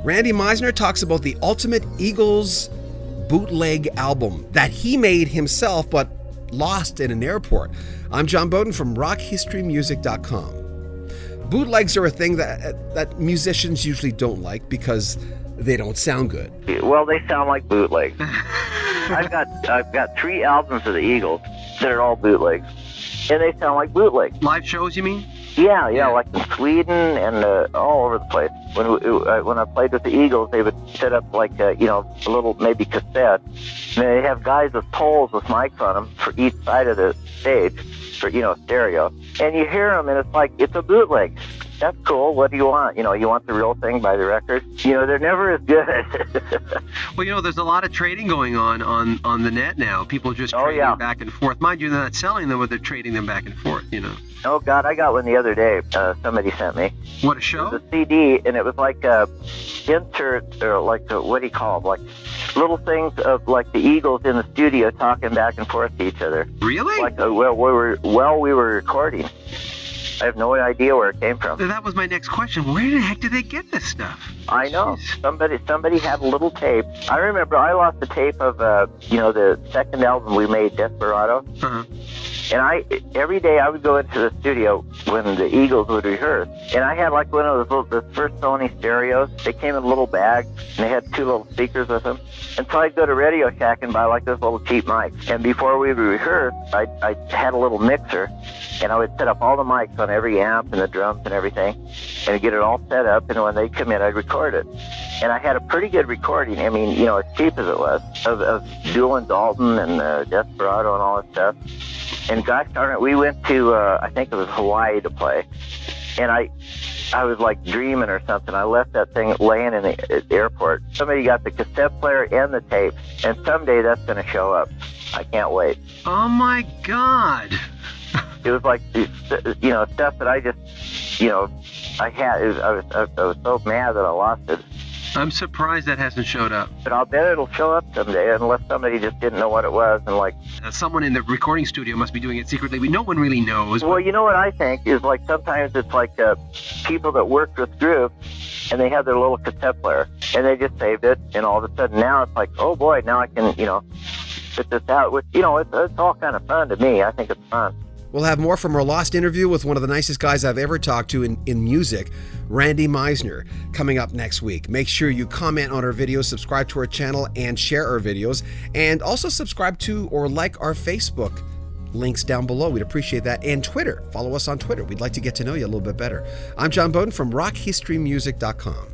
Randy Meisner talks about the ultimate Eagles bootleg album that he made himself but lost in an airport. I'm John Beaudin from rockhistorymusic.com. Bootlegs are a thing that musicians usually don't like because they don't sound good. Well, they sound like bootlegs. I've got 3 albums of the Eagles that are all bootlegs, and they sound like bootlegs. Live shows, you mean? Yeah, like in Sweden and all over the place. When I played with the Eagles, they would set up like a little maybe cassette, and they have guys with poles with mics on them for each side of the stage for stereo, and you hear them, and it's like it's a bootleg. That's cool. What do you want? You want the real thing by the record? They're never as good. Well, there's a lot of trading going on the net now. People just trading back and forth. Mind you, they're not selling them, but they're trading them back and forth, Oh, God, I got one the other day. Somebody sent me. What, a show? It was a CD, and it was like insert, or like, what do you call them? Like little things of like the Eagles in the studio talking back and forth to each other. Really? Like while we were recording. I have no idea where it came from. That was my next question. Where the heck did they get this stuff? I know. Somebody had a little tape. I remember I lost the tape of the second album we made, Desperado. Uh-huh. And every day I would go into the studio when the Eagles would rehearse, and I had like one of the first Sony stereos. They came in a little bag, and they had 2 little speakers with them. And so I'd go to Radio Shack and buy like this little cheap mic. And before we would rehearse, I had a little mixer, and I would set up all the mics on every amp and the drums and everything, and get it all set up. And when they come in, I'd record it. And I had a pretty good recording. I mean, as cheap as it was, of Duel Dalton and Desperado and all that stuff. And gosh darn it, we went to, I think it was Hawaii to play. And I was like dreaming or something. I left that thing laying in the airport. Somebody got the cassette player and the tape. And someday that's going to show up. I can't wait. Oh, my God. It was like, stuff that I just, I had. I was so mad that I lost it. I'm surprised that hasn't showed up. But I'll bet it'll show up someday, unless somebody just didn't know what it was. And like, someone in the recording studio must be doing it secretly. No one really knows. Well, you know what I think is like sometimes it's like people that worked with Groove, and they had their little cassette player, and they just saved it, and all of a sudden now it's like, oh boy, now I can, put this out. Which, it's all kind of fun to me. I think it's fun. We'll have more from our lost interview with one of the nicest guys I've ever talked to in music, Randy Meisner, coming up next week. Make sure you comment on our videos, subscribe to our channel, and share our videos. And also subscribe to or like our Facebook. Links down below. We'd appreciate that. And Twitter. Follow us on Twitter. We'd like to get to know you a little bit better. I'm John Beaudin from rockhistorymusic.com.